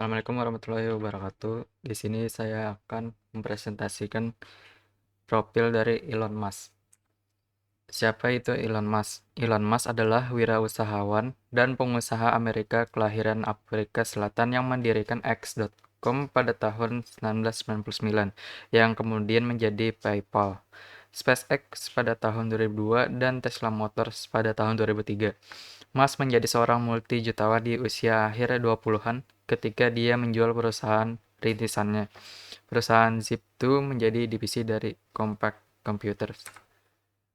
Assalamualaikum warahmatullahi wabarakatuh. Di sini saya akan mempresentasikan profil dari Elon Musk. Siapa itu Elon Musk? Elon Musk adalah wirausahawan dan pengusaha Amerika kelahiran Afrika Selatan yang mendirikan X.com pada tahun 1999, yang kemudian menjadi PayPal, SpaceX pada tahun 2002, dan Tesla Motors pada tahun 2003. Musk menjadi seorang multi-jutawan di usia akhir 20-an ketika dia menjual perusahaan rintisannya. Perusahaan Zip2 menjadi divisi dari Compaq Computers.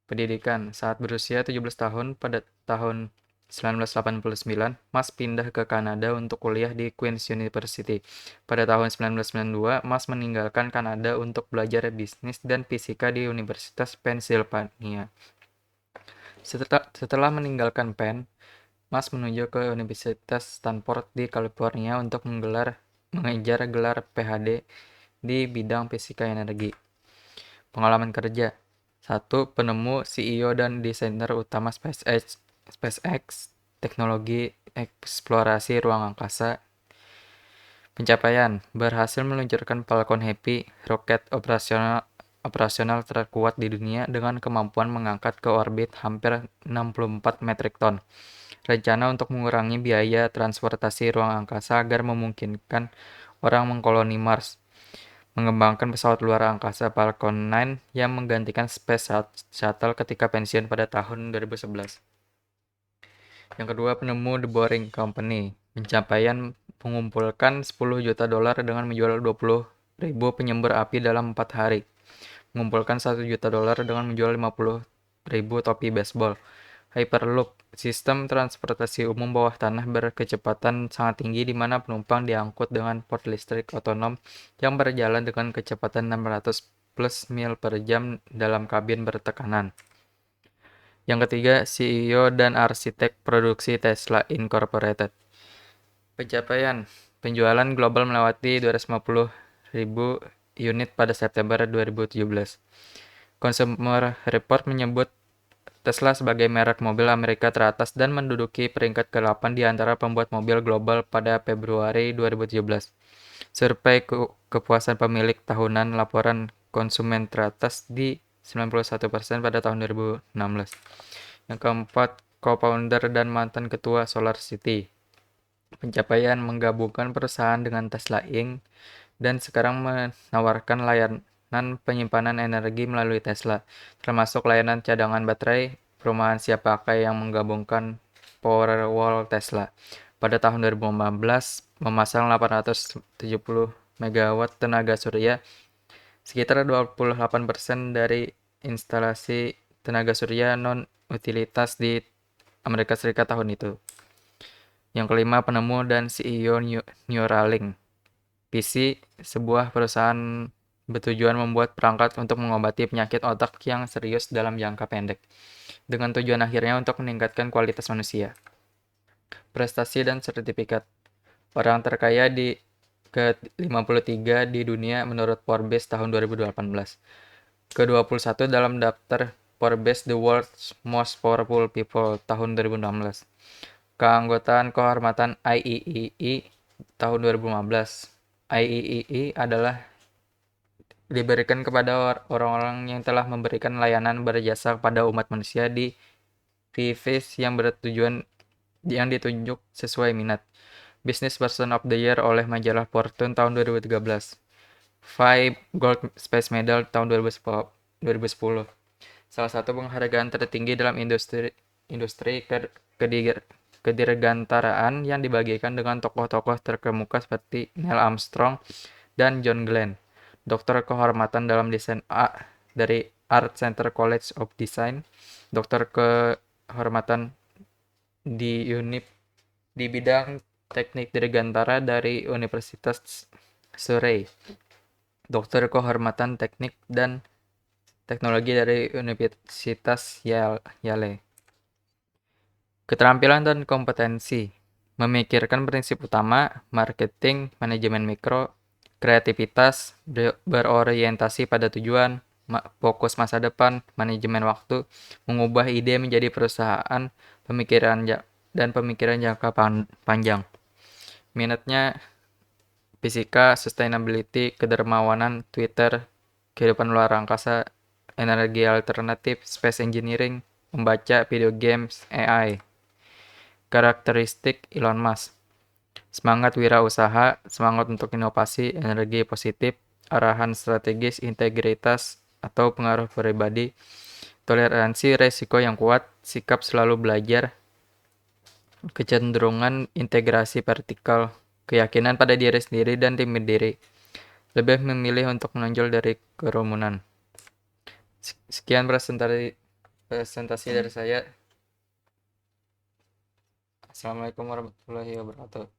Pendidikan. Saat berusia 17 tahun pada tahun 1989, Musk pindah ke Kanada untuk kuliah di Queen's University. Pada tahun 1992, Musk meninggalkan Kanada untuk belajar bisnis dan fisika di Universitas Pennsylvania. Setelah meninggalkan Penn, Musk menuju ke Universitas Stanford di California untuk mengejar gelar PhD di bidang fisika energi. Pengalaman kerja. 1. Penemu, CEO, dan desainer utama SpaceX, teknologi eksplorasi ruang angkasa. Pencapaian. Berhasil meluncurkan Falcon Heavy, roket operasional terkuat di dunia dengan kemampuan mengangkat ke orbit hampir 64 metrik ton. Rencana untuk mengurangi biaya transportasi ruang angkasa agar memungkinkan orang mengkoloni Mars. Mengembangkan pesawat luar angkasa Falcon 9 yang menggantikan Space Shuttle ketika pensiun pada tahun 2011. Yang kedua, penemu The Boring Company. Pencapaian mengumpulkan 10 juta dolar dengan menjual 20.000 penyembur api dalam 4 hari. Mengumpulkan 1 juta dolar dengan menjual 50.000 topi baseball. Hyperloop, sistem transportasi umum bawah tanah berkecepatan sangat tinggi di mana penumpang diangkut dengan pot listrik otonom yang berjalan dengan kecepatan 600 plus mil per jam dalam kabin bertekanan. Yang ketiga, CEO dan arsitek produksi Tesla Incorporated. Pencapaian penjualan global melewati 250.000 unit pada September 2017. Consumer Report menyebut Tesla sebagai merek mobil Amerika teratas dan menduduki peringkat ke-8 di antara pembuat mobil global pada Februari 2017. Survei kepuasan pemilik tahunan laporan konsumen teratas di 91% pada tahun 2016. Yang keempat, co-founder dan mantan ketua SolarCity. Pencapaian menggabungkan perusahaan dengan Tesla Inc. dan sekarang menawarkan layanan penyimpanan energi melalui Tesla, termasuk layanan cadangan baterai perumahan siap pakai yang menggabungkan Powerwall Tesla. Pada tahun 2015, memasang 870 MW tenaga surya, sekitar 28% dari instalasi tenaga surya non-utilitas di Amerika Serikat tahun itu. Yang kelima, penemu dan CEO Neuralink. PC, sebuah perusahaan bertujuan membuat perangkat untuk mengobati penyakit otak yang serius dalam jangka pendek, dengan tujuan akhirnya untuk meningkatkan kualitas manusia. Prestasi dan sertifikat. Orang terkaya di ke-53 di dunia menurut Forbes tahun 2018. Ke-21 dalam daftar Forbes The World's Most Powerful People tahun 2016. Keanggotaan kehormatan IEEE tahun 2015. IEEE adalah diberikan kepada orang-orang yang telah memberikan layanan berjasa kepada umat manusia di VFS yang ditunjuk sesuai minat. Business Person of the Year oleh majalah Fortune tahun 2013. 5 Gold Space Medal tahun 2010. Salah satu penghargaan tertinggi dalam industri kedirgantaraan yang dibagikan dengan tokoh-tokoh terkemuka seperti Neil Armstrong dan John Glenn. Doktor kehormatan dalam desain A dari Art Center College of Design. Doktor kehormatan di Unip di bidang teknik dirgantara dari Universitas Surrey. Doktor kehormatan teknik dan teknologi dari Universitas Yale. Keterampilan dan kompetensi. Memikirkan prinsip utama, marketing, manajemen mikro, kreativitas, berorientasi pada tujuan, fokus masa depan, manajemen waktu, mengubah ide menjadi perusahaan, pemikiran jangka panjang. Minatnya fisika, sustainability, kedermawanan, Twitter, kehidupan luar angkasa, energi alternatif, space engineering, membaca, video games, AI. Karakteristik Elon Musk: semangat wirausaha, semangat untuk inovasi, energi positif, arahan strategis, integritas atau pengaruh pribadi, toleransi resiko yang kuat, sikap selalu belajar, kecenderungan integrasi vertikal, keyakinan pada diri sendiri dan tim diri, lebih memilih untuk menonjol dari kerumunan. Sekian presentasi dari saya. Assalamualaikum warahmatullahi wabarakatuh.